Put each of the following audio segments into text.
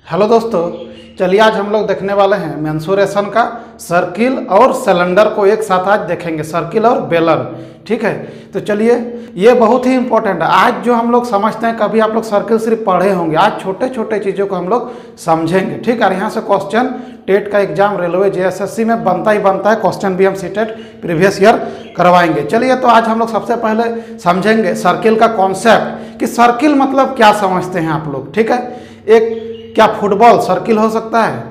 Hello दोस्तों, चलिए आज हम लोग देखने वाले हैं मेंसुरेशन का सर्किल और सिलेंडर को एक साथ आज देखेंगे, सर्किल और बेलन। ठीक है, तो चलिए ये बहुत ही इंपॉर्टेंट है। आज जो हम लोग समझते हैं, कभी आप लोग सर्किल सिर्फ पढ़े होंगे, आज छोटे छोटे चीज़ों को हम लोग समझेंगे। ठीक है, और यहाँ से क्वेश्चन टेट का एग्जाम, रेलवे, JSSC में बनता ही बनता है, क्वेश्चन भी हम सीटेट प्रीवियस ईयर करवाएंगे। चलिए तो आज हम लोग सबसे पहले समझेंगे सर्किल का कॉन्सेप्ट कि सर्किल मतलब क्या समझते हैं आप लोग। ठीक है, एक क्या फुटबॉल सर्किल हो सकता है?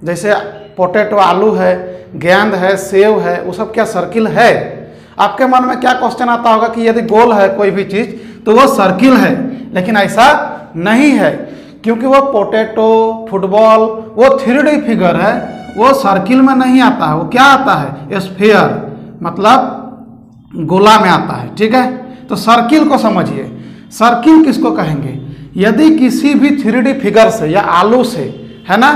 जैसे पोटैटो आलू है, गेंद है, सेव है, वो सब क्या सर्किल है? आपके मन में क्या क्वेश्चन आता होगा कि यदि गोल है कोई भी चीज़ तो वो सर्किल है, लेकिन ऐसा नहीं है, क्योंकि वो पोटैटो, फुटबॉल वो 3D फिगर है, वो सर्किल में नहीं आता है। वो क्या आता है? स्फीयर, मतलब गोला में आता है। ठीक है, तो सर्किल को समझिए। सर्किल किसको कहेंगे? यदि किसी भी 3D फिगर से या आलू से, है ना,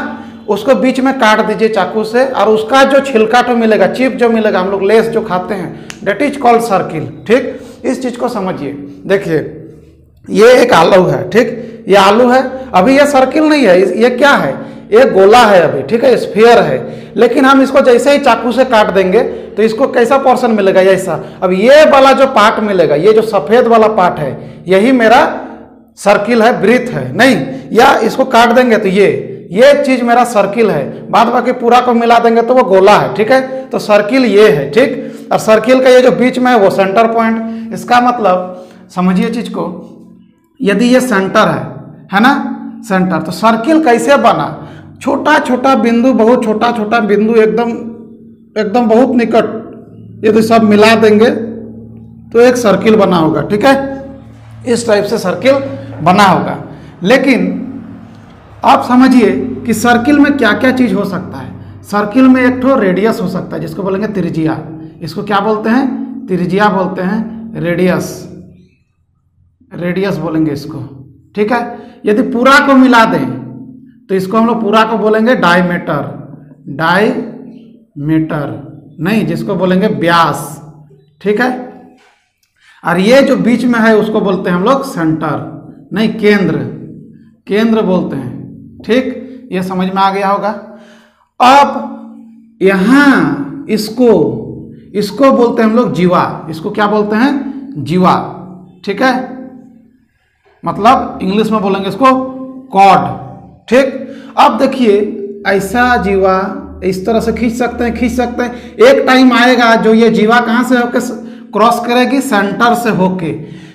उसको बीच में काट दीजिए चाकू से, और उसका जो छिलका तो मिलेगा, चिप जो मिलेगा, हम लोग लेस जो खाते हैं, डेट इज कॉल्ड सर्किल। ठीक, इस चीज को समझिए। देखिए ये एक आलू है, ठीक, ये आलू है, अभी ये सर्किल नहीं है, ये क्या है? ये गोला है अभी। ठीक है, स्फीयर है, लेकिन हम इसको जैसे ही चाकू से काट देंगे तो इसको कैसा पोर्शन मिलेगा? ऐसा। अब ये वाला जो पार्ट मिलेगा, ये जो सफेद वाला पार्ट है, यही मेरा सर्किल है, वृत्त है। नहीं, या इसको काट देंगे तो ये चीज मेरा सर्किल है, बाद बाकी पूरा को मिला देंगे तो वो गोला है। ठीक है, तो सर्किल ये है। ठीक, और सर्किल का ये जो बीच में है वो सेंटर पॉइंट। इसका मतलब समझिए चीज को, यदि ये सेंटर है ना, सेंटर, तो सर्किल कैसे बना? छोटा छोटा बिंदु, बहुत छोटा छोटा बिंदु, एकदम बहुत निकट, यदि सब मिला देंगे तो एक सर्किल बना होगा। ठीक है, इस टाइप से सर्किल बना होगा। लेकिन आप समझिए कि सर्किल में क्या क्या चीज हो सकता है। सर्किल में एक ठो रेडियस हो सकता है, जिसको बोलेंगे त्रिज्या। इसको क्या बोलते हैं? त्रिज्या बोलते हैं, रेडियस, रेडियस बोलेंगे इसको। ठीक है, यदि पूरा को मिला दें तो इसको हम लोग पूरा को बोलेंगे डायमीटर, डायमीटर नहीं, जिसको बोलेंगे व्यास। ठीक है, और ये जो बीच में है उसको बोलते हैं हम लोग सेंटर, नहीं, केंद्र, केंद्र बोलते हैं। ठीक, ये समझ में आ गया होगा। अब यहां इसको बोलते हैं हम लोग जीवा। इसको क्या बोलते हैं? जीवा। ठीक है, मतलब इंग्लिश में बोलेंगे इसको कॉर्ड। ठीक, अब देखिए ऐसा जीवा इस तरह से खींच सकते हैं। एक टाइम आएगा जो ये जीवा कहां से होके क्रॉस करेगी? सेंटर से होके।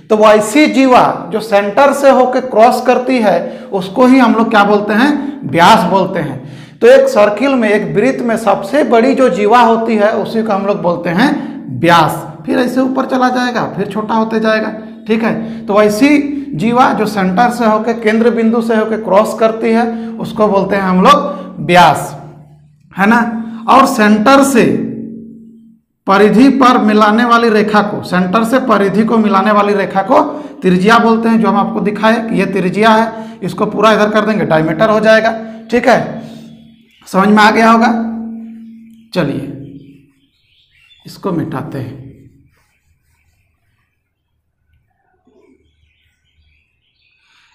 तो वो ऐसी जीवा जो सेंटर से होके क्रॉस करती है उसको ही हम लोग क्या बोलते हैं? व्यास बोलते हैं। तो एक सर्किल में, एक वृत्त में सबसे बड़ी जो जीवा होती है उसी को हम लोग बोलते हैं व्यास। फिर ऐसे ऊपर चला जाएगा, फिर छोटा होते जाएगा। ठीक है, तो ऐसी जीवा जो सेंटर से होके, केंद्र बिंदु से होके क्रॉस करती है उसको बोलते हैं हम लोग व्यास, है ना। और सेंटर से परिधि पर मिलाने वाली रेखा को, सेंटर से परिधि को मिलाने वाली रेखा को त्रिज्या बोलते हैं। जो हम आपको दिखाए कि ये त्रिज्या है, इसको पूरा इधर कर देंगे, डायमीटर हो जाएगा। ठीक है, समझ में आ गया होगा। चलिए इसको मिटाते हैं।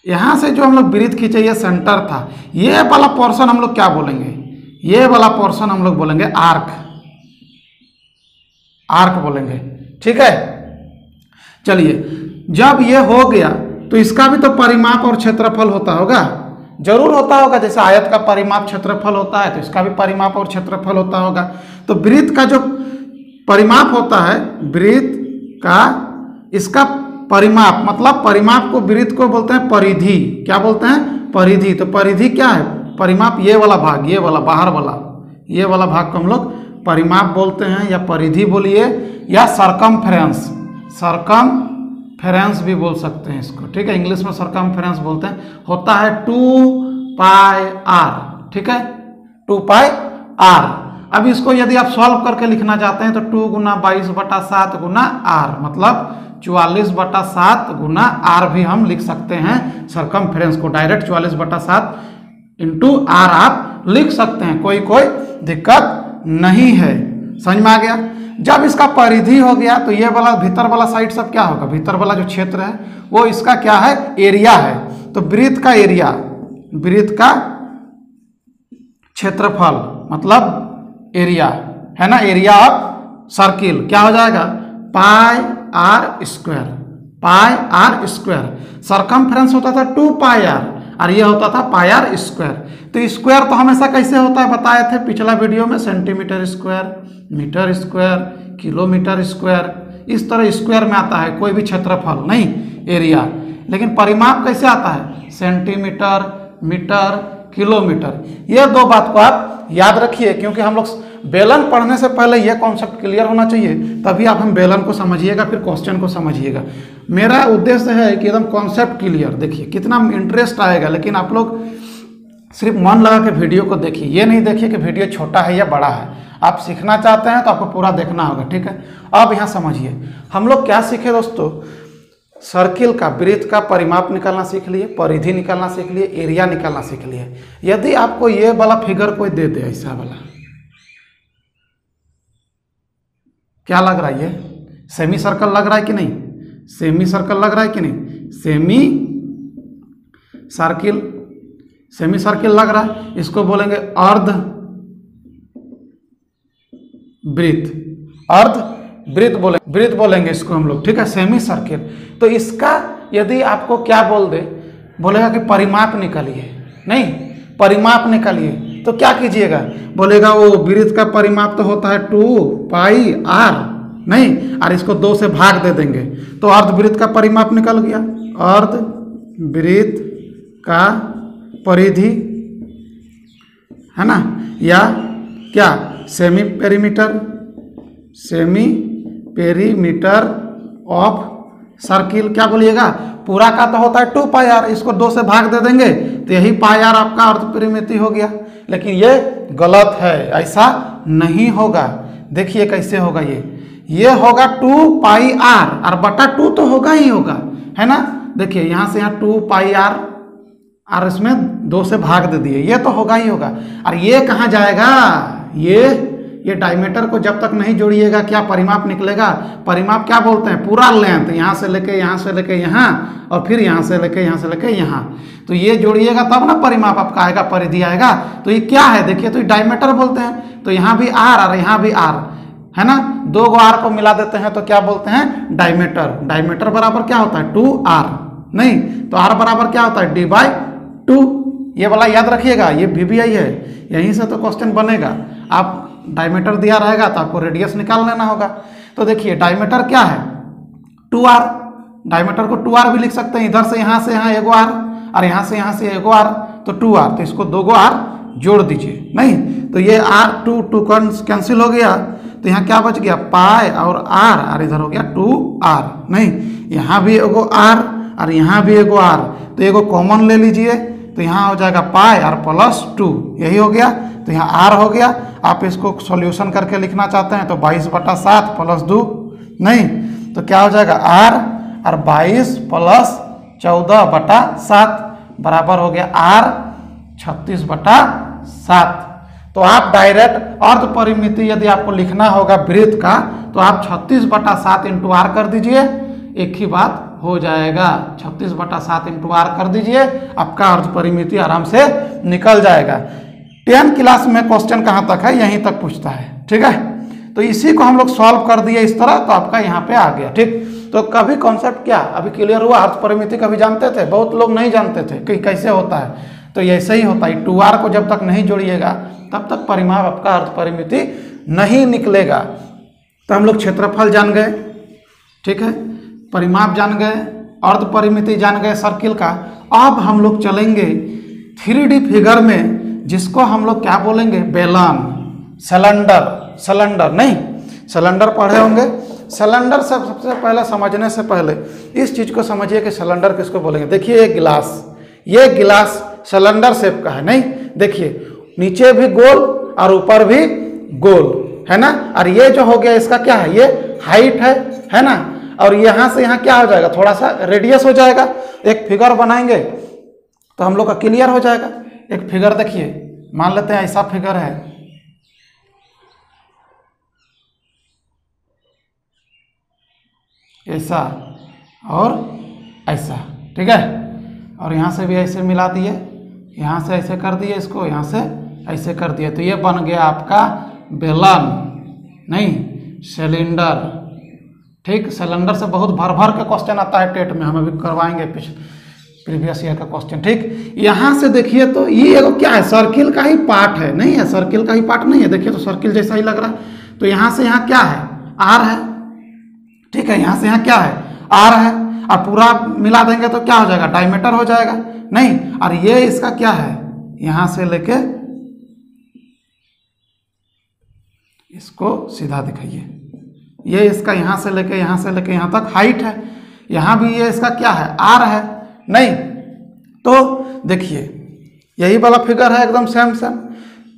यहां से जो हम लोग वृत्त खींचे, ये सेंटर था, ये वाला पोर्शन हम लोग क्या बोलेंगे? ये वाला पोर्शन हम लोग बोलेंगे आर्क, आर्क बोलेंगे। ठीक है, चलिए जब ये हो गया तो इसका भी तो परिमाप और क्षेत्रफल होता होगा, जरूर होता होगा। जैसे आयत का परिमाप क्षेत्रफल होता है तो इसका भी परिमाप और क्षेत्रफल होता होगा। तो वृत्त का जो परिमाप होता है, वृत्त का, इसका परिमाप, मतलब परिमाप को, वृत्त को बोलते हैं परिधि। क्या बोलते हैं? परिधि। तो परिधि क्या है? परिमाप ये वाला भाग, ये वाला बाहर वाला, ये वाला भाग को हम लोग परिमाप बोलते हैं, या परिधि बोलिए, या सरकमफ्रेंस, सरकमफ्रेंस भी बोल सकते हैं इसको। ठीक है, इंग्लिश में सरकमफ्रेंस बोलते हैं। होता है 2πr। ठीक है, 2πr। अब इसको यदि आप सॉल्व करके लिखना चाहते हैं तो 2 गुना 22/7 गुना r, मतलब 44/7 गुना r भी हम लिख सकते हैं। सरकमफ्रेंस को डायरेक्ट 44/7 इंटू r आप लिख सकते हैं, कोई दिक्कत नहीं है। समझ में आ गया। जब इसका परिधि हो गया तो ये वाला भीतर वाला साइड सब क्या होगा? भीतर वाला जो क्षेत्र है वो इसका क्या है? एरिया है। तो वृत्त का एरिया, वृत्त का क्षेत्रफल मतलब एरिया, है ना, एरिया ऑफ सर्किल क्या हो जाएगा, pi r square, pi r square. Circumference होता था 2 पाई आर और ये होता था पाई आर स्क्वायर। तो स्क्वायर तो हमेशा कैसे होता है बताए थे पिछला वीडियो में, centimetre square, metre square, kilometre square, इस तरह स्क्वायर में आता है कोई भी क्षेत्रफल, नहीं एरिया। लेकिन परिमाप कैसे आता है, सेंटीमीटर, मीटर, किलोमीटर। ये दो बात को आप याद रखिए, क्योंकि हम लोग बेलन पढ़ने से पहले यह कॉन्सेप्ट क्लियर होना चाहिए, तभी आप हम बेलन को समझिएगा, फिर क्वेश्चन को समझिएगा। मेरा उद्देश्य है कि एकदम कॉन्सेप्ट क्लियर, देखिए कितना इंटरेस्ट आएगा। लेकिन आप लोग सिर्फ मन लगा के वीडियो को देखिए, ये नहीं देखिए कि वीडियो छोटा है या बड़ा है। आप सीखना चाहते हैं तो आपको पूरा देखना होगा, ठीक है। अब यहाँ समझिए हम लोग क्या सीखे दोस्तों, सर्किल का, वृत्त का परिमाप निकालना सीख लिए, परिधि निकालना सीख लिए, एरिया निकालना सीख लिए। यदि आपको ये वाला फिगर कोई दे दे, ऐसा वाला, क्या लग रहा है, ये सेमी सर्कल लग रहा है कि नहीं, सेमी सर्कल लग रहा है कि नहीं, सेमी सर्किल, सेमी सर्किल लग रहा है। इसको बोलेंगे अर्ध वृत्त, अर्ध वृत्त बोलेंगे इसको हम लोग, ठीक है, सेमी सर्किल। तो इसका यदि आपको क्या बोल दे, बोलेगा कि परिमाप निकालिए, नहीं परिमाप निकालिए, तो क्या कीजिएगा, बोलेगा वो वृत्त का परिमाप तो होता है 2 पाई आर, नहीं, और इसको 2 से भाग दे देंगे तो अर्धवृत्त का परिमाप निकल गया। अर्धवृत्त का परिधि, है ना, या क्या semi perimeter, semi perimeter of circle, क्या बोलिएगा, पूरा का तो होता है 2 पाई आर, इसको 2 से भाग दे देंगे तो यही पाई आर आपका अर्ध परिमिति हो गया। लेकिन ये गलत है, ऐसा नहीं होगा। देखिए कैसे होगा, ये होगा 2 पाई आर और बटा 2 तो होगा ही होगा, है ना। देखिए यहाँ से यहाँ 2 पाई आर और इसमें 2 से भाग दे दिए, ये तो होगा ही होगा। और ये कहाँ जाएगा, ये डायमीटर को जब तक नहीं जोड़िएगा क्या परिमाप निकलेगा, परिमाप क्या बोलते हैं, पूरा लेंथ, यहाँ से लेके यहाँ और फिर यहाँ से लेके यहाँ, तो ये जोड़िएगा तब ना परिमाप आपका आएगा, परिधि आएगा। तो ये क्या है देखिए, तो ये डायमीटर बोलते हैं। तो यहाँ भी आर और यहाँ भी आर, है ना, 2 गो आर को मिला देते हैं तो क्या बोलते हैं, डायमीटर। डायमीटर बराबर क्या होता है 2r, नहीं तो r बराबर क्या होता है d/2। ये वाला याद रखिएगा, ये VBI है, यहीं से तो क्वेश्चन बनेगा। आप डायमीटर दिया रहेगा तो आपको रेडियस निकाल लेना होगा। तो देखिए डायमीटर क्या है 2r, डायमीटर को 2r भी लिख सकते हैं, इधर से यहाँ 1 आर और यहाँ से 1 आर, तो 2r, तो इसको 2 गो आर जोड़ दीजिए, नहीं तो ये r 2 कैंसिल हो गया, तो यहाँ क्या बच गया, पाई और r, और इधर हो गया 2r, नहीं यहाँ भी एगो r और यहाँ भी एगो r, तो एगो कॉमन ले लीजिए, तो यहाँ हो जाएगा पाई और +2, यही हो गया। तो यहाँ r हो गया। आप इसको सॉल्यूशन करके लिखना चाहते हैं तो 22/7 + 2, नहीं तो क्या हो जाएगा r और 22 + 14/7 बराबर हो गया r 36/7। तो आप डायरेक्ट अर्ध परिमिति यदि आपको लिखना होगा वृत्त का, तो आप 36/7 × r कर दीजिए, एक ही बात हो जाएगा। 36/7 × r कर दीजिए, आपका अर्ध परिमिति आराम से निकल जाएगा। 10 क्लास में क्वेश्चन कहाँ तक है, यहीं तक पूछता है, ठीक है। तो इसी को हम लोग सॉल्व कर दिए इस तरह, तो आपका यहाँ पे आ गया, ठीक। तो कभी कॉन्सेप्ट क्या अभी क्लियर हुआ, अर्ध परिमिति कभी जानते थे, बहुत लोग नहीं जानते थे कि कैसे होता है। तो ऐसे ही होता है, 2r को जब तक नहीं जोड़िएगा तब तक परिमाप आपका अर्ध परिमिति नहीं निकलेगा। तो हम लोग क्षेत्रफल जान गए, ठीक है, परिमाप जान गए, अर्ध परिमिति जान गए सर्किल का। अब हम लोग चलेंगे 3D फिगर में, जिसको हम लोग क्या बोलेंगे, बेलन, सिलेंडर, नहीं सिलेंडर पढ़े होंगे। सिलेंडर सबसे पहले समझने से पहले इस चीज को समझिए कि सिलेंडर किसको बोलेंगे। देखिए ये गिलास सिलेंडर शेप का है, नहीं देखिए नीचे भी गोल और ऊपर भी गोल, है ना। और ये जो हो गया इसका क्या है, ये हाइट है ना। और यहाँ से यहाँ क्या हो जाएगा, थोड़ा सा रेडियस हो जाएगा। एक फिगर बनाएंगे तो हम लोग का क्लियर हो जाएगा। एक फिगर देखिए, मान लेते हैं ऐसा फिगर है, ऐसा और ऐसा, ठीक है। और यहाँ से भी ऐसे मिला दिए, यहाँ से ऐसे कर दिए इसको, यहाँ से ऐसे कर दिया तो ये बन गया आपका बेलन, नहीं सिलेंडर। ठीक, सिलेंडर से बहुत भर भर के क्वेश्चन आता है टेट में, हम अभी करवाएंगे प्रीवियस ईयर का क्वेश्चन। ठीक, यहाँ से देखिए तो ये क्या है, सर्किल का ही पार्ट है, नहीं है सर्किल का ही पार्ट नहीं है, देखिए तो सर्किल जैसा ही लग रहा है। तो यहाँ से यहाँ क्या है, आर है। ठीक है, यहाँ से यहाँ क्या है, आर है, और पूरा मिला देंगे तो क्या हो जाएगा, डायमीटर हो जाएगा, नहीं। और ये इसका क्या है, यहाँ से लेके इसको सीधा दिखाइए, ये इसका यहाँ से लेके यहाँ तक हाइट है, यहाँ भी ये इसका क्या है, आर है, नहीं। तो देखिए यही वाला फिगर है एकदम सेम।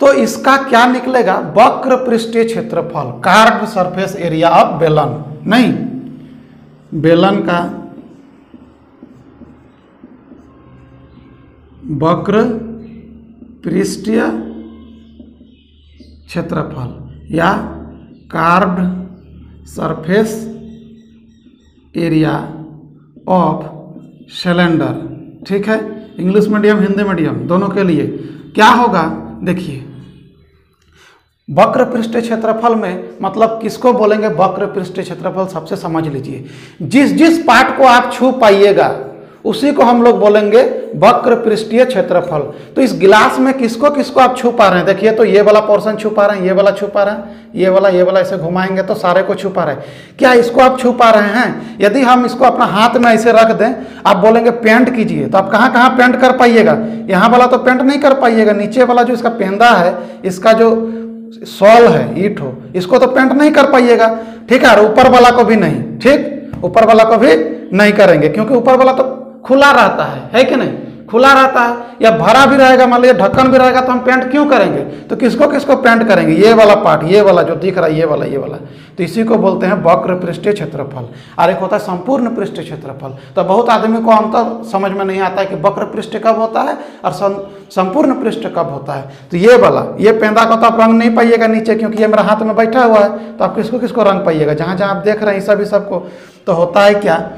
तो इसका क्या निकलेगा, वक्र पृष्ठीय क्षेत्रफल, कार्व्ड सरफेस एरिया ऑफ बेलन, नहीं बेलन का वक्र पृष्ठीय क्षेत्रफल या carved surface area of cylinder. ठीक है, इंग्लिश मीडियम हिंदी मीडियम दोनों के लिए क्या होगा, देखिए वक्र पृष्ठीय क्षेत्रफल में मतलब किसको बोलेंगे, वक्र पृष्ठीय क्षेत्रफल सबसे समझ लीजिए, जिस जिस पार्ट को आप छू पाइएगा उसी को हम लोग बोलेंगे वक्र पृष्ठीय क्षेत्रफल। तो इस गिलास में किसको किसको आप छू पा रहे हैं, देखिए तो ये वाला पोर्शन छू पा रहे हैं, ये वाला छू पा रहे हैं, ये वाला ऐसे घुमाएंगे तो सारे को छू पा रहे हैं। क्या इसको आप छू पा रहे हैं, यदि हम इसको अपना हाथ में ऐसे रख दें, आप बोलेंगे पेंट कीजिए, तो आप कहाँ कहाँ पेंट कर पाइएगा, यहाँ वाला तो पेंट नहीं कर पाइएगा, नीचे वाला जो इसका पेंदा है, इसका जो सॉल है ईंट हो, इसको तो पेंट नहीं कर पाइएगा। ठीक है, और ऊपर वाला को भी नहीं, ठीक ऊपर वाला को भी नहीं करेंगे, क्योंकि ऊपर वाला तो खुला रहता है कि नहीं, खुला रहता है या भरा भी रहेगा, मान लीजिए ढक्कन भी रहेगा, तो हम पेंट क्यों करेंगे, तो किसको किसको पेंट करेंगे, ये वाला पार्ट, ये वाला जो दिख रहा है, ये वाला। तो इसी को बोलते हैं वक्र पृष्ठीय क्षेत्रफल। और एक होता है संपूर्ण पृष्ठीय क्षेत्रफल। तो बहुत आदमी को अंतर समझ में नहीं आता है कि वक्र पृष्ठ कब होता है और संपूर्ण पृष्ठ कब होता है। तो ये वाला, ये पेंदा को तो आप रंग नहीं पाइएगा नीचे, क्योंकि ये मेरा हाथ में बैठा हुआ है, तो आप किसको किसको रंग पाइएगा, जहाँ जहाँ आप देख रहे हैं सभी सबको। तो होता है क्या,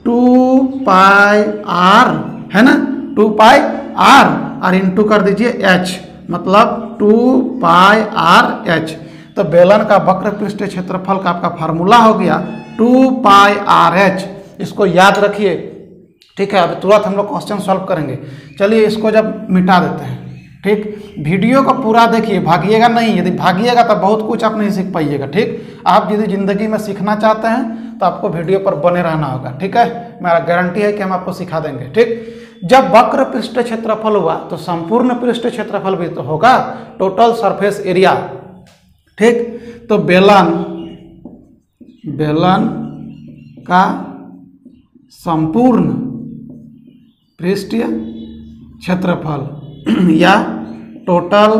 2πr है ना, 2πr और इंटू कर दीजिए h, मतलब 2πrh। तो बेलन का वक्र पृष्ठीय क्षेत्रफल का आपका फार्मूला हो गया 2πrh। इसको याद रखिए। ठीक है, अभी तुरंत हम लोग क्वेश्चन सॉल्व करेंगे। चलिए इसको जब मिटा देते हैं। ठीक, वीडियो को पूरा देखिए, भागिएगा नहीं, यदि भागिएगा तो बहुत कुछ आप नहीं सीख पाइएगा। ठीक, आप यदि जिंदगी में सीखना चाहते हैं तो आपको वीडियो पर बने रहना होगा। ठीक है, मेरा गारंटी है कि हम आपको सिखा देंगे। ठीक, जब वक्र पृष्ठीय क्षेत्रफल हुआ तो संपूर्ण पृष्ठीय क्षेत्रफल भी तो होगा, टोटल सरफेस एरिया। ठीक, तो बेलन का संपूर्ण पृष्ठीय क्षेत्रफल या total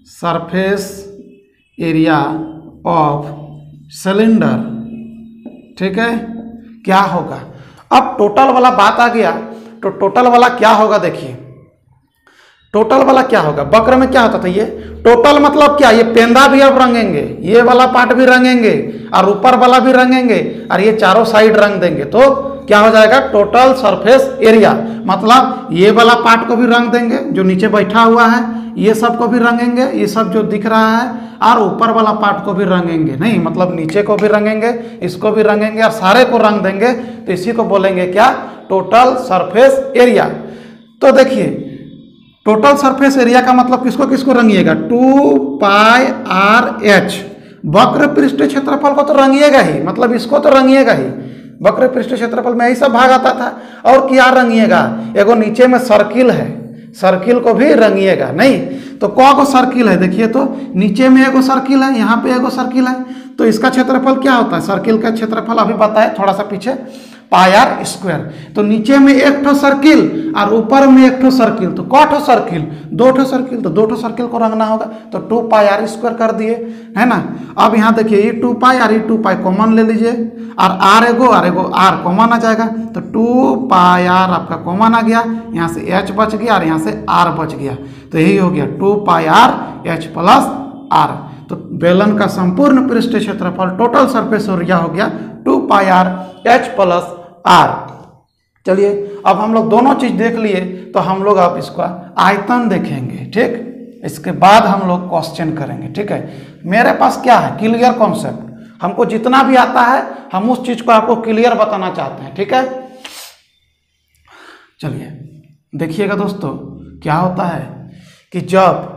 surface area of cylinder. ठीक है, क्या होगा, अब टोटल वाला बात आ गया। तो टोटल वाला क्या होगा, देखिए टोटल वाला क्या होगा, वक्र में क्या होता था, ये टोटल मतलब क्या, ये पेंदा भी अब रंगेंगे, ये वाला पार्ट भी रंगेंगे और ऊपर वाला भी रंगेंगे और ये चारों साइड रंग देंगे, तो क्या हो जाएगा, टोटल सरफेस एरिया। मतलब ये वाला पार्ट को भी रंग देंगे, जो नीचे बैठा हुआ है, ये सब को भी रंगेंगे, ये सब जो दिख रहा है, और ऊपर वाला पार्ट को भी रंगेंगे, नहीं मतलब नीचे को भी रंगेंगे, इसको भी रंगेंगे और सारे को रंग देंगे। तो इसी को बोलेंगे क्या, टोटल सरफेस एरिया। तो देखिए टोटल सरफेस एरिया का मतलब किसको किसको रंगिएगा, 2πrh। वक्र पृष्ठीय क्षेत्रफल को तो रंगिएगा ही, मतलब इसको तो रंगिएगा ही, वक्र पृष्ठीय क्षेत्रफल में यही सब भाग आता था। और क्या रंगिएगा, एगो नीचे में सर्किल है, सर्किल को भी रंगिएगा, नहीं तो कौन सर्किल है, देखिए तो नीचे में एगो सर्किल है, यहाँ पे एगो सर्किल है, तो इसका क्षेत्रफल क्या होता है, सर्किल का क्षेत्रफल अभी बताए थोड़ा सा पीछे, πr स्क्वायर। तो नीचे में एक ठो सर्किल और ऊपर में एक ठो सर्किल, तो कौ ठो सर्किल, दो ठो सर्किल, तो दो ठो सर्किल को रंगना होगा, तो 2πr स्क्वायर कर दिए, है ना। अब यहाँ देखिए ये 2π और ये 2π कॉमन ले लीजिए, और r एगो r कॉमन आ जाएगा, तो 2πr आपका कॉमन आ गया, यहाँ से h बच गया और यहाँ से r बच गया, तो यही हो गया 2πrh प्लस r। तो बेलन का संपूर्ण पृष्ठीय क्षेत्रफल टोटल सरफेस एरिया हो गया 2πrh प्लस r। चलिए अब हम लोग दोनों चीज देख लिए, तो हम लोग अब इसका आयतन देखेंगे। ठीक, इसके बाद हम लोग क्वेश्चन करेंगे। ठीक है, मेरे पास क्या है, क्लियर कॉन्सेप्ट। हमको जितना भी आता है हम उस चीज को आपको क्लियर बताना चाहते हैं। ठीक है, चलिए देखिएगा दोस्तों, क्या होता है कि जब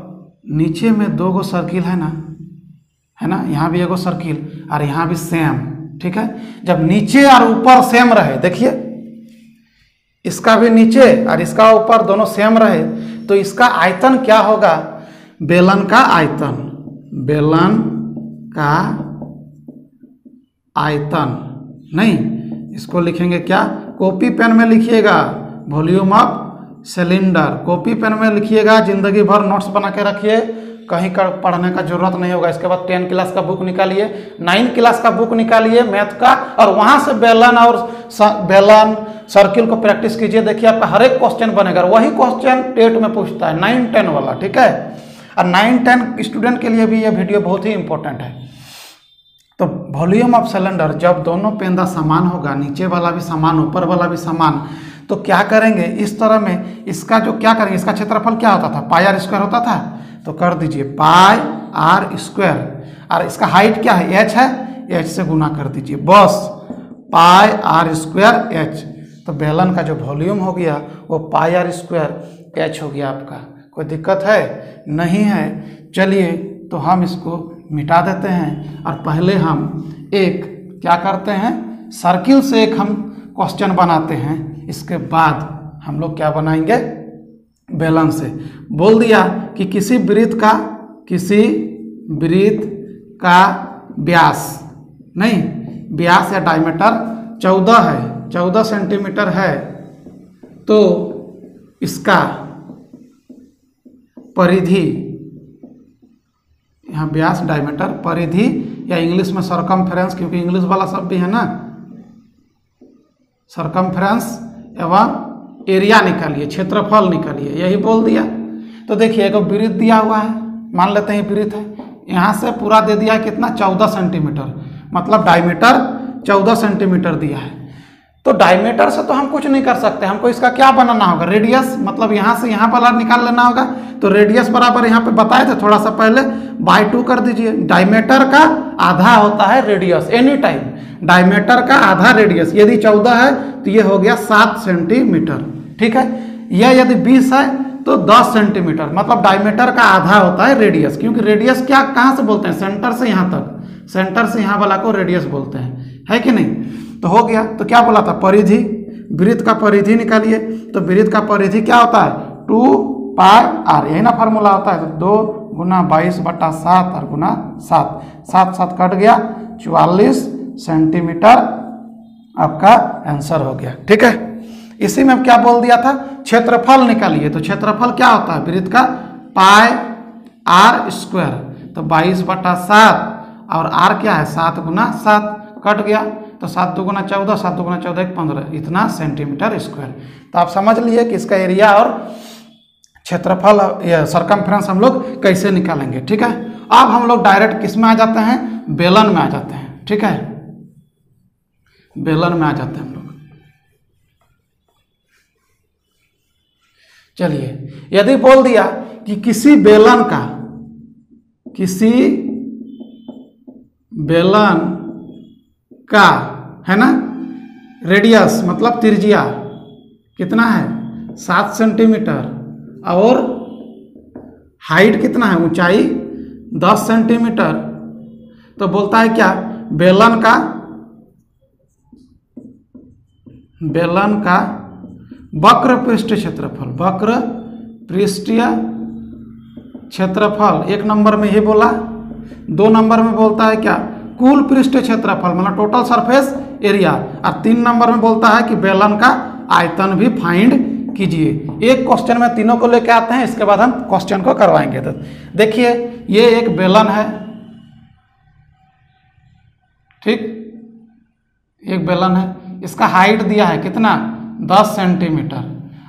नीचे में दो गो सर्किल है ना, यहाँ भी एगो सर्किल और यहाँ भी सेम। ठीक है, जब नीचे और ऊपर सेम रहे, देखिए इसका भी नीचे और इसका ऊपर दोनों सेम रहे, तो इसका आयतन क्या होगा, बेलन का आयतन, बेलन का आयतन नहीं, इसको लिखेंगे क्या, कॉपी पेन में लिखिएगा volume of cylinder, copy pen में लिखिएगा, जिंदगी भर नोट्स बना के रखिए, कहीं का पढ़ने का जरूरत नहीं होगा। इसके बाद 10 क्लास का बुक निकालिए, 9 क्लास का बुक निकालिए मैथ का, और वहां से बेलन और बेलन सर्किल को प्रैक्टिस कीजिए। देखिए आपका हर एक क्वेश्चन बनेगा, वही क्वेश्चन टेट में पूछता है 9-10 वाला। ठीक है, और 9-10 स्टूडेंट के लिए भी यह वीडियो बहुत ही इंपॉर्टेंट है। तो वॉल्यूम ऑफ सिलेंडर, जब दोनों पेंदा समान होगा, नीचे वाला भी समान ऊपर वाला भी समान, तो क्या करेंगे, इस तरह में इसका जो क्या करेंगे, इसका क्षेत्रफल क्या होता था, पाई आर स्क्वायर होता था, तो कर दीजिए पाई आर स्क्वायर, और इसका हाइट क्या है, एच है, एच से गुना कर दीजिए, बस पाई आर स्क्वायर एच। तो बेलन का जो वॉल्यूम हो गया वो पाई आर स्क्वायर एच हो गया आपका। कोई दिक्कत है, नहीं है। चलिए तो हम इसको मिटा देते हैं, और पहले हम एक क्या करते हैं, सर्किल से एक हम क्वेश्चन बनाते हैं, इसके बाद हम लोग क्या बनाएंगे, बेलन से। बोल दिया कि किसी वृत्त का व्यास नहीं, व्यास या डायमीटर 14 है, 14 सेंटीमीटर है, तो इसका परिधि, यहाँ व्यास डायमीटर, परिधि या इंग्लिश में सरकमफ्रेंस, क्योंकि इंग्लिश वाला शब्द भी है ना, सरकमफ्रेंस एवं एरिया निकालिए, क्षेत्रफल निकालिए, यही बोल दिया। तो देखिए एक वृत्त दिया हुआ है, मान लेते हैं वृत्त है, यहाँ से पूरा दे दिया है कितना, 14 सेंटीमीटर, मतलब डायमीटर 14 सेंटीमीटर दिया है। तो डायमीटर से तो हम कुछ नहीं कर सकते, हमको इसका क्या बनाना होगा, रेडियस, मतलब यहाँ से यहाँ पर निकाल लेना होगा। तो रेडियस बराबर यहाँ पे बताए थे थोड़ा सा पहले, बाई 2 कर दीजिए। डायमीटर का आधा होता है रेडियस, एनी टाइम डायमीटर का आधा रेडियस, यदि 14 है तो ये हो गया 7 सेंटीमीटर। ठीक है, यह यदि 20 है तो 10 सेंटीमीटर, मतलब डायमीटर का आधा होता है रेडियस, क्योंकि रेडियस क्या कहाँ से बोलते हैं, सेंटर से यहाँ तक, सेंटर से यहाँ वाला को रेडियस बोलते हैं, है कि नहीं। तो हो गया, तो क्या बोला था, परिधि, वृत्त का परिधि निकालिए। तो वृत्त का परिधि क्या होता है, 2 पाई आर, यही ना फार्मूला होता है। तो 2 गुना 22/7 और गुना 7, 7 कट गया, 44 सेंटीमीटर आपका आंसर हो गया। ठीक है, इसी में क्या बोल दिया था, क्षेत्रफल निकालिए। तो क्षेत्रफल क्या होता है वृत्त का, पाई आर स्क्वायर, तो 22/7, और आर क्या है, 7 गुना 7, कट गया, तो 7 2 गुना 14, 7 2 गुना 14 1 15, इतना सेंटीमीटर स्क्वायर। तो आप समझ लिए कि इसका एरिया और क्षेत्रफल या सरकमफ्रेंस हम लोग कैसे निकालेंगे। ठीक है, अब हम लोग डायरेक्ट किस में आ जाते हैं, बेलन में आ जाते हैं। ठीक है, बेलन में आ जाते हैं हम लोग। चलिए, यदि बोल दिया कि किसी बेलन का है ना, रेडियस मतलब त्रिज्या कितना है, 7 सेंटीमीटर, और हाइट कितना है, ऊंचाई 10 सेंटीमीटर। तो बोलता है क्या, बेलन का वक्र पृष्ठीय क्षेत्रफल, वक्र पृष्ठीय क्षेत्रफल 1 नंबर में ये बोला। 2 नंबर में बोलता है क्या, कुल पृष्ठीय क्षेत्रफल, मतलब टोटल सरफेस एरिया। और 3 नंबर में बोलता है कि बेलन का आयतन भी फाइंड कीजिए। एक क्वेश्चन में तीनों को लेके आते हैं, इसके बाद हम क्वेश्चन को करवाएंगे। तो देखिए ये एक बेलन है, ठीक, एक बेलन है, इसका हाइट दिया है कितना, 10 सेंटीमीटर,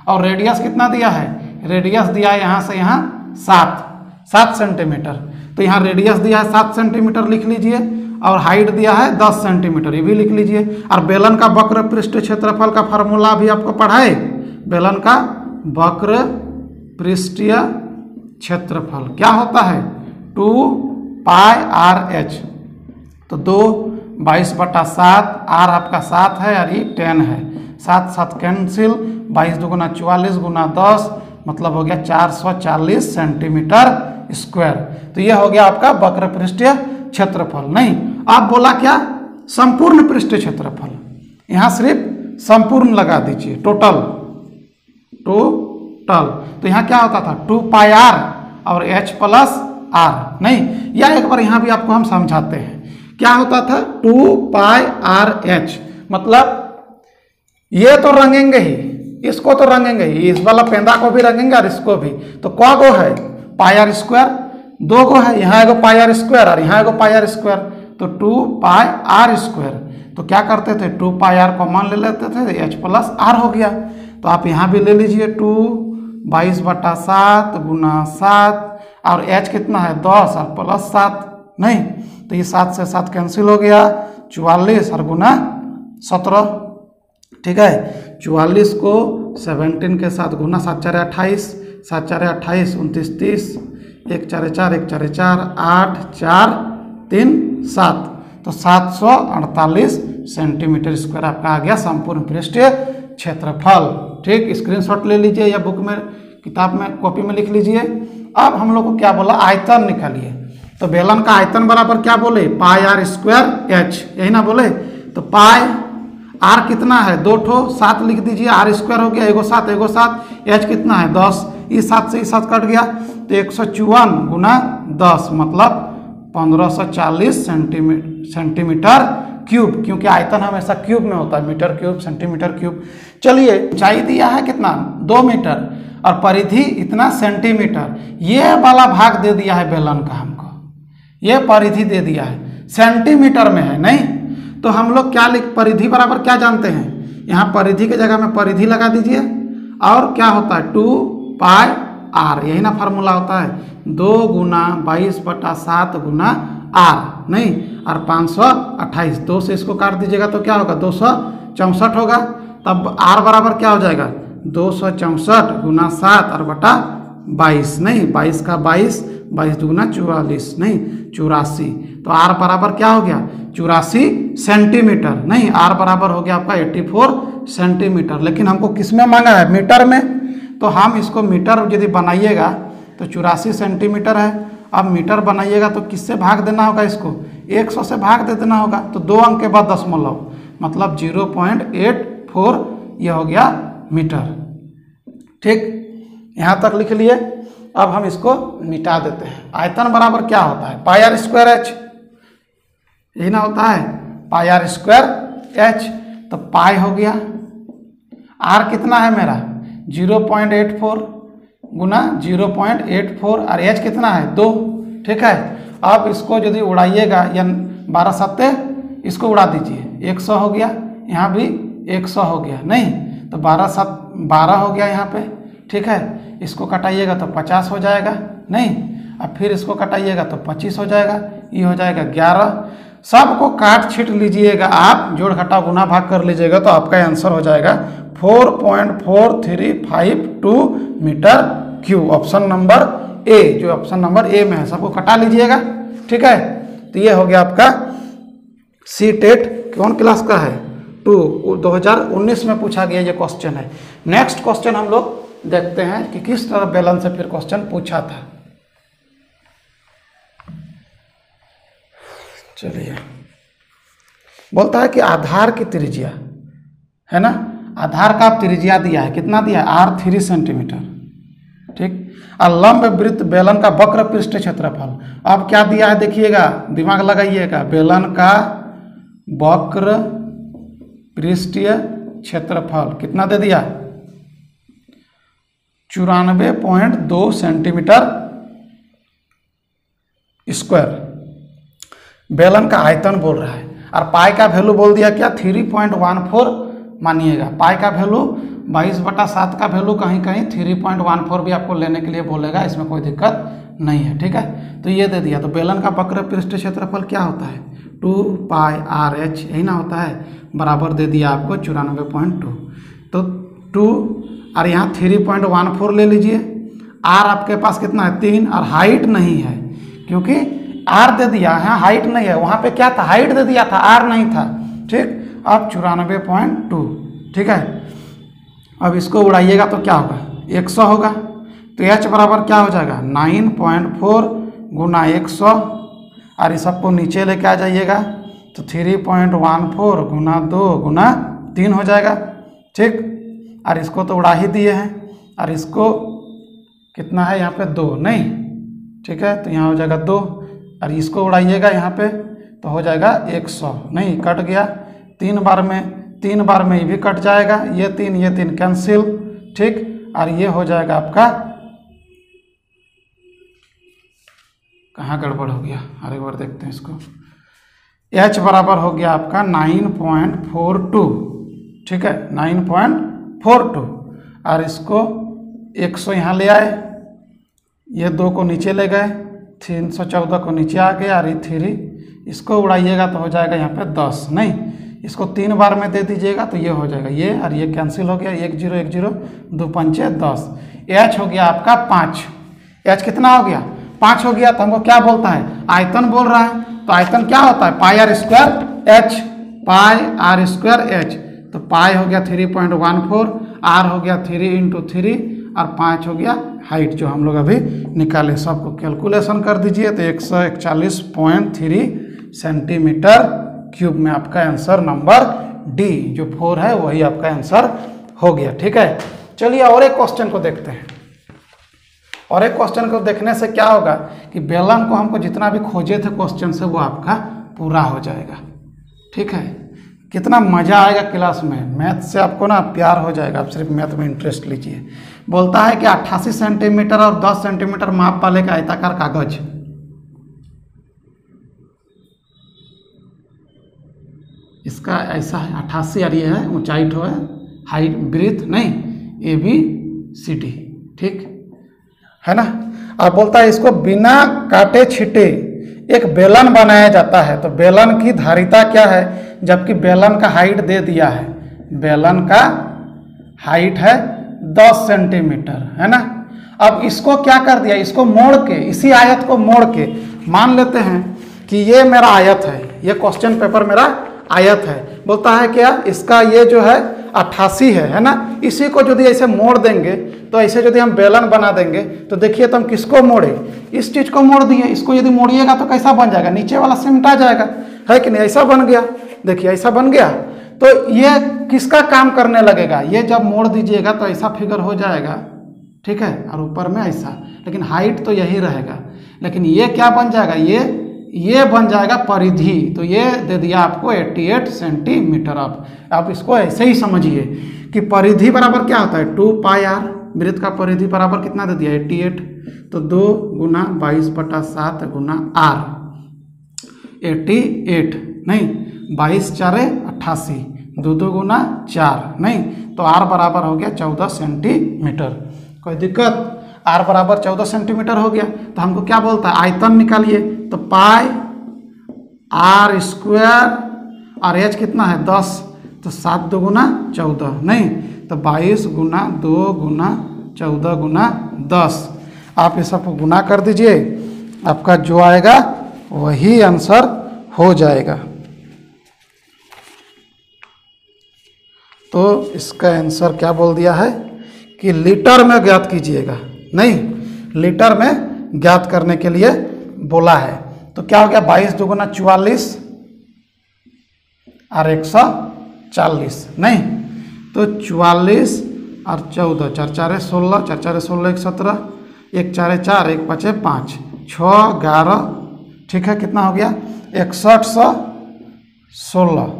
और रेडियस कितना दिया है, रेडियस दिया है यहाँ से यहाँ 7 सेंटीमीटर। तो यहाँ रेडियस दिया है 7 सेंटीमीटर लिख लीजिए, और हाइट दिया है 10 सेंटीमीटर, ये भी लिख लीजिए। और बेलन का वक्र पृष्ठ क्षेत्रफल का फार्मूला भी आपको पढ़ाए, बेलन का वक्र पृष्ठीय क्षेत्रफल क्या होता है 2 पाई आर एच। तो 2 22/7, आर आपका 7 है और ये 10 है, 7 7 कैंसिल, 22 दूगुना 44 गुना 10 मतलब हो गया 440 सेंटीमीटर स्क्वायर। तो ये हो गया आपका वक्र पृष्ठीय क्षेत्रफल। नहीं, आप बोला क्या संपूर्ण पृष्ठीय क्षेत्रफल, यहाँ सिर्फ संपूर्ण लगा दीजिए, टोटल। तो यहाँ क्या होता था 2 पाई आर और एच प्लस आर। नहीं, या एक बार यहाँ भी आपको हम समझाते हैं क्या होता था 2 पाई आर एच, मतलब ये तो रंगेंगे ही, इसको तो रंगेंगे ही, इस वाला पेंदा को भी रंगेंगे और इसको भी। तो क्या गो है पाई आर स्क्वायर, 2 गो है, यहाँ एगो पाई आर स्क्वायर और यहाँ एगो पाई आर स्क्वायर, तो 2 पाई आर स्क्वायर। तो क्या करते थे 2 पाई आर कॉमन ले लेते थे, एच प्लस आर हो गया। तो आप यहाँ भी ले लीजिए 2 22/7 गुना 7 और एच कितना है 10 और प्लस 7। नहीं, तो ये 7 से 7 कैंसिल हो गया, 44 और गुना 17। ठीक है, 44 को 17 के साथ गुना, 7 4 28, 7 4 28, 29 30, 1 4 4, 1 4 4, 8 4 3 7, तो 748 सेंटीमीटर स्क्वायर आपका आ गया संपूर्ण पृष्ठीय क्षेत्रफल। ठीक, स्क्रीनशॉट ले लीजिए या बुक में, किताब में, कॉपी में लिख लीजिए। अब हम लोग को क्या बोला, आयतन निकालिए। तो बेलन का आयतन बराबर क्या बोले पाई आर स्क्वायर एच, यही ना बोले। तो पाई आर कितना है 2 ठो, 7 लिख दीजिए, आर स्क्वायर हो गया, एगो 7 एगो 7, एच कितना है 10, इस 7 से इस 7 कट गया, तो 154 गुना 10 मतलब 1540 सेंटीमीटर क्यूब, क्योंकि आयतन हमेशा क्यूब में होता है, मीटर क्यूब सेंटीमीटर क्यूब। चलिए, ऊंचाई दिया है कितना 2 मीटर और परिधि इतना सेंटीमीटर, ये वाला भाग दे दिया है बेलन का हमको, ये परिधि दे दिया है, सेंटीमीटर में है। नहीं, तो हम लोग क्या लिख, परिधि बराबर क्या जानते हैं, यहाँ परिधि की जगह में परिधि लगा दीजिए और क्या होता है 2 पाई आर, यही ना फार्मूला होता है, 2 गुना 22/7 गुना आर। नहीं, और 528, 2 से इसको काट दीजिएगा तो क्या होगा 264 होगा। तब आर बराबर क्या हो जाएगा 264 गुना 7 और बटा 22। नहीं, 22 का 22, 22 दूना 44, नहीं 84। तो आर बराबर क्या हो गया 84 सेंटीमीटर। नहीं, आर बराबर हो गया आपका 84 सेंटीमीटर। लेकिन हमको किस में मांगा है, मीटर में। तो हम इसको मीटर यदि बनाइएगा तो 84 सेंटीमीटर है। अब मीटर बनाइएगा तो किससे भाग देना होगा, इसको 100 से भाग दे देना होगा। तो 2 अंक के बाद दशमलव, मतलब 0.84 ये हो गया मीटर। ठीक, यहाँ तक लिख लिए। अब हम इसको मिटा देते हैं। आयतन बराबर क्या होता है पाई आर स्क्वायर एच, यही ना होता है पाई आर स्क्वायर एच। तो पाई हो गया, आर कितना है मेरा 0.84 गुना 0.84 और एच कितना है 2। ठीक है, अब इसको यदि उड़ाइएगा या 12 सत्ते इसको उड़ा दीजिए, 100 हो गया, यहाँ भी 100 हो गया। नहीं, तो 12 7 12 हो गया यहाँ पे। ठीक है, इसको कटाइएगा तो 50 हो जाएगा। नहीं, अब फिर इसको कटाइएगा तो 25 हो जाएगा, ये हो जाएगा 11। सबको काट छीट लीजिएगा आप, जोड़ घटा गुना भाग कर लीजिएगा तो आपका आंसर हो जाएगा 4.4352 metre cube. Option number A, जो ऑप्शन नंबर ए में है, सबको कटा लीजिएगा। ठीक है, तो ये हो गया आपका सी टेट कौन क्लास का है 2, 2019 में पूछा गया ये क्वेश्चन है। नेक्स्ट क्वेश्चन हम लोग देखते हैं कि किस तरह बेलन से फिर क्वेश्चन पूछा था। चलिए, बोलता है कि आधार की त्रिज्या है ना, आधार का त्रिज्या दिया है, कितना दिया है R 3 सेंटीमीटर। ठीक, और लंब वृत्त बेलन का वक्र पृष्ठ क्षेत्रफल। अब क्या दिया है देखिएगा, दिमाग लगाइएगा, बेलन का वक्र पृष्ठीय क्षेत्रफल कितना दे दिया 94.2 सेंटीमीटर स्क्वायर। बेलन का आयतन बोल रहा है और पाई का वैल्यू बोल दिया क्या 3.14 मानिएगा। पाई का वैल्यू 22/7 का वैल्यू कहीं कहीं 3.14 भी आपको लेने के लिए बोलेगा, इसमें कोई दिक्कत नहीं है। ठीक है, तो ये दे दिया। तो बेलन का वक्र पृष्ठ क्षेत्रफल क्या होता है 2 पाई आर एच, यही ना होता है, बराबर दे दिया आपको 94.2। तो 2 और यहाँ 3.14 ले लीजिए आर आपके पास कितना है 3 और हाइट नहीं है, क्योंकि आर दे दिया है, हाइट नहीं है। वहाँ पे क्या था, हाइट दे दिया था, आर नहीं था। ठीक, अब 94.2। ठीक है, अब इसको उड़ाइएगा तो क्या होगा 100 होगा। तो एच बराबर क्या हो जाएगा 9.4 गुना 100, और इस सबको नीचे लेके आ जाइएगा तो 3.14 गुना 2 गुना 3 हो जाएगा। ठीक, और इसको तो उड़ा ही दिए हैं, और इसको कितना है यहाँ पे 2 नहीं। ठीक है, तो यहाँ हो जाएगा 2, और इसको उड़ाइएगा यहाँ पे तो हो जाएगा 100 नहीं, कट गया 3 बार में ये भी कट जाएगा, ये 3 कैंसिल। ठीक, और ये हो जाएगा आपका, कहाँ गड़बड़ हो गया, और एक बार देखते हैं इसको। H बराबर हो गया आपका 9.42। ठीक है, 9.42, और इसको 100 यहाँ ले आए, ये 2 को नीचे ले गए, 314 को नीचे आ गया, और ये 3 इसको उड़ाइएगा तो हो जाएगा यहाँ पे 10 नहीं, इसको 3 बार में दे दीजिएगा तो ये हो जाएगा, ये और ये कैंसिल हो गया, 1 0 1 0 2 5 10। H हो गया आपका 5। H कितना हो गया 5 हो गया। तो हमको क्या बोलता है, आयतन बोल रहा है। तो आयतन क्या होता है pi r square h, pi r square h. तो पाई हो गया 3.14, आर हो गया 3 × 3, और 5 हो गया हाइट जो हम लोग अभी निकाले। सबको कैलकुलेशन कर दीजिए तो 141.3 सेंटीमीटर क्यूब में आपका आंसर नंबर डी जो 4 है वही आपका आंसर हो गया। ठीक है, चलिए और एक क्वेश्चन को देखते हैं। और एक क्वेश्चन को देखने से क्या होगा कि बेलन को हमको जितना भी खोजे थे क्वेश्चन से वो आपका पूरा हो जाएगा। ठीक है, कितना मज़ा आएगा क्लास में, मैथ से आपको ना प्यार हो जाएगा, आप सिर्फ मैथ में इंटरेस्ट लीजिए। बोलता है कि 88 सेंटीमीटर और 10 सेंटीमीटर माप वाले का आयताकार कागज, इसका ऐसा है 88 और ये है ऊंचाई ठो है, हाइट ब्रीथ नहीं ABCD। ठीक है ना। अब बोलता है इसको बिना काटे छिटे एक बेलन बनाया जाता है, तो बेलन की धारिता क्या है, जबकि बेलन का हाइट दे दिया है, बेलन का हाइट है 10 सेंटीमीटर है ना। अब इसको क्या कर दिया, इसको मोड़ के, इसी आयत को मोड़ के मान लेते हैं कि ये मेरा आयत है, ये क्वेश्चन पेपर मेरा आयत है। बोलता है क्या इसका ये जो है 88 है ना, इसी को यदि ऐसे मोड़ देंगे तो ऐसे यदि हम बेलन बना देंगे तो देखिए तो हम किसको मोड़े, इस चीज को मोड़ दिए, इसको यदि मोड़िएगा तो कैसा बन जाएगा, नीचे वाला सिमटा जाएगा, है कि नहीं, ऐसा बन गया। देखिए ऐसा बन गया, तो ये किसका काम करने लगेगा, ये जब मोड़ दीजिएगा तो ऐसा फिगर हो जाएगा। ठीक है, और ऊपर में ऐसा, लेकिन हाइट तो यही रहेगा, लेकिन ये क्या बन जाएगा, ये बन जाएगा परिधि। तो ये दे दिया आपको 88 सेंटीमीटर। आप इसको ऐसे ही समझिए कि परिधि बराबर क्या होता है 2 पाई आर, वृत्त का परिधि बराबर कितना दे दिया 88, तो 2 गुना 22/7 गुना आर, 88 नहीं 22 4 88, 2 गुना 4 नहीं, तो आर बराबर हो गया 14 सेंटीमीटर। कोई दिक्कत, आर बराबर 14 सेंटीमीटर हो गया। तो हमको क्या बोलता है आयतन निकालिए, तो पाई आर स्क्वायर और एच कितना है 10, तो 7 2 गुना 14 नहीं, तो 22 गुना 2 गुना 14 गुना 10। आप ये सबको गुना कर दीजिए, आपका जो आएगा वही आंसर हो जाएगा। तो इसका आंसर क्या बोल दिया है कि लीटर में ज्ञात कीजिएगा, नहीं लीटर में ज्ञात करने के लिए बोला है। तो क्या हो गया 22 2 गुना 44 और 140 नहीं, तो 44 और 14 4 4 16, 4 4 16 1 17, 1 4 4 1 5 5 6 11, ठीक है कितना हो गया 6116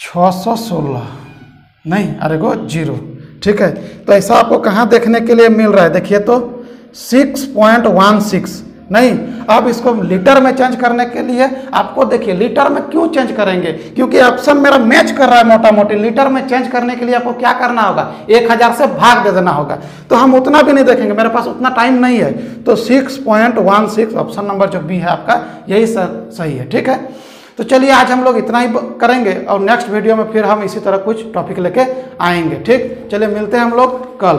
616 नहीं, अरे गो 0। ठीक है, तो ऐसा आपको कहाँ देखने के लिए मिल रहा है, देखिए तो 6.16 नहीं। अब इसको लीटर में चेंज करने के लिए आपको देखिए लीटर में क्यों चेंज करेंगे, क्योंकि ऑप्शन मेरा मैच कर रहा है मोटा मोटी। लीटर में चेंज करने के लिए आपको क्या करना होगा 1000 से भाग दे देना होगा, तो हम उतना भी नहीं देखेंगे, मेरे पास उतना टाइम नहीं है। तो 6.16 ऑप्शन नंबर जो बी है आपका यही सही है। ठीक है, तो चलिए आज हम लोग इतना ही करेंगे और नेक्स्ट वीडियो में फिर हम इसी तरह कुछ टॉपिक लेके आएंगे। ठीक, चलिए मिलते हैं हम लोग कल।